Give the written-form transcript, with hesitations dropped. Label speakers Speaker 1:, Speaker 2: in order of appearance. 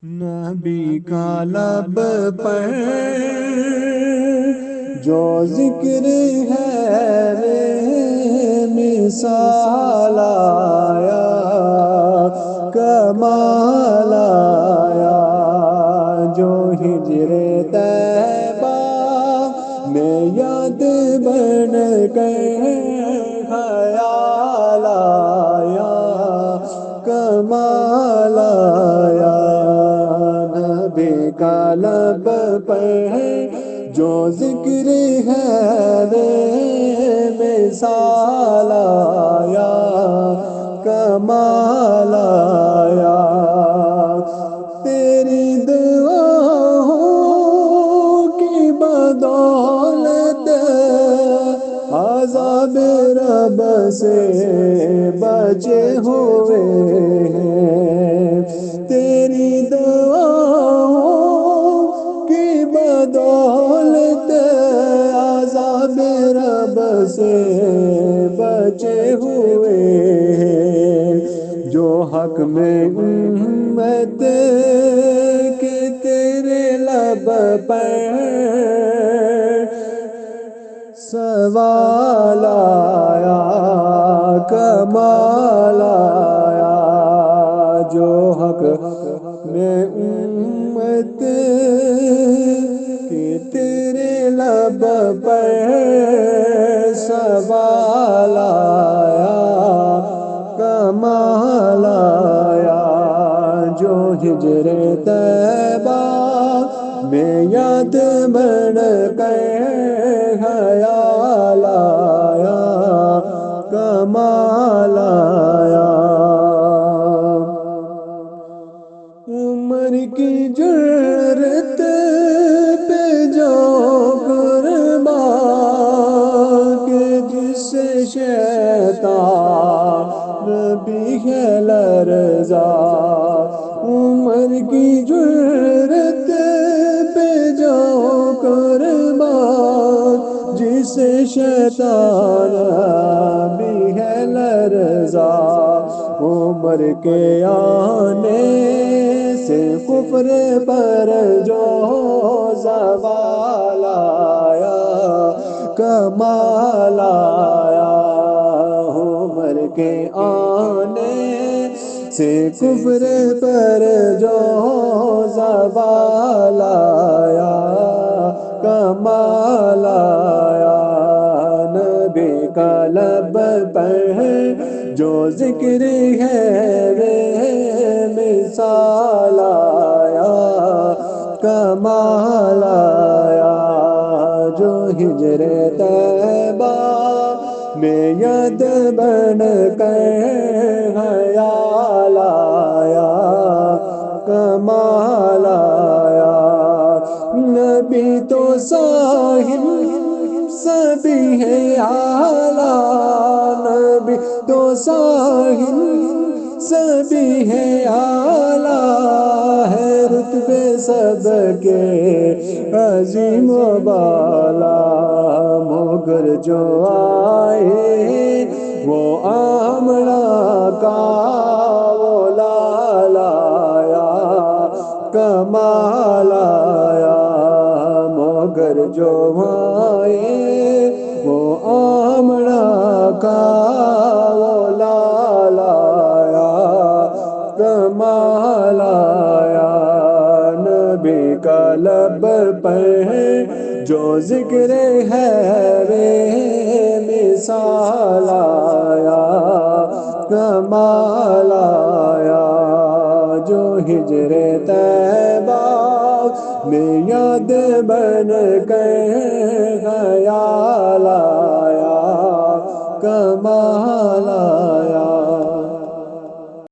Speaker 1: نبی کا لب پر جو ذکر ہے رے مثال آیا، کمال آیا، جو ہجر طیبہ میں یاد بن کر خیال آیا، کمال آیا۔ نبی کا لب پر جو ذکر ہے رے مثال آیا، کمال آیا۔ تیری دعاؤں کی بدولت عذاب رب سے بچے ہوئے ہیں، تیری دعاؤں کی بدولت عذاب رب سے بچے ہوئے ہیں۔ جو حق میں امت کے تیرے لب پر سوال آیا، کمال آیا، جو حق میں امت کے تیرے لب پر سوال آیا، کمال آیا، جو ہجر طیبہ میں یاد بن کر خیال آیا، کمال آیا۔ عمر کی جرت پہ جو قربان کہ جس سے شیطان بھی ہے لرزا، عمر کی جرت پہ جو قربان جس سے شیطان بھی ہے لرزا، عمر کے آنے سے کفر پر جو زوال آیا، کمال آیا، عمر کے آنے سے کفر پر جو زوال آیا، کمال آیا۔ نبی کا لب پر جو ذکر ہے رے مثال آیا، کمال آیا، جو ہجر طیبہ میں یاد بن کر خیال آیا، کمال آیا۔ نبی تو صاحب سبھی ہے اعلیٰ، نبی تو صاحب سبھی ہے اعلیٰ، ہے رتبے سب کے عظیم و بالا، مگر جو آئے وہ آمنہ کا وہ لال آیا، کمال آیا، مگر جو آئے وہ آمنہ کا وہ لال آیا، کمال آیا۔ نبی کا لب پر جو ذکر ہے رے مثال آیا، کمال آیا، جو ہجر طیبہ میں یاد بن کر خیال آیا۔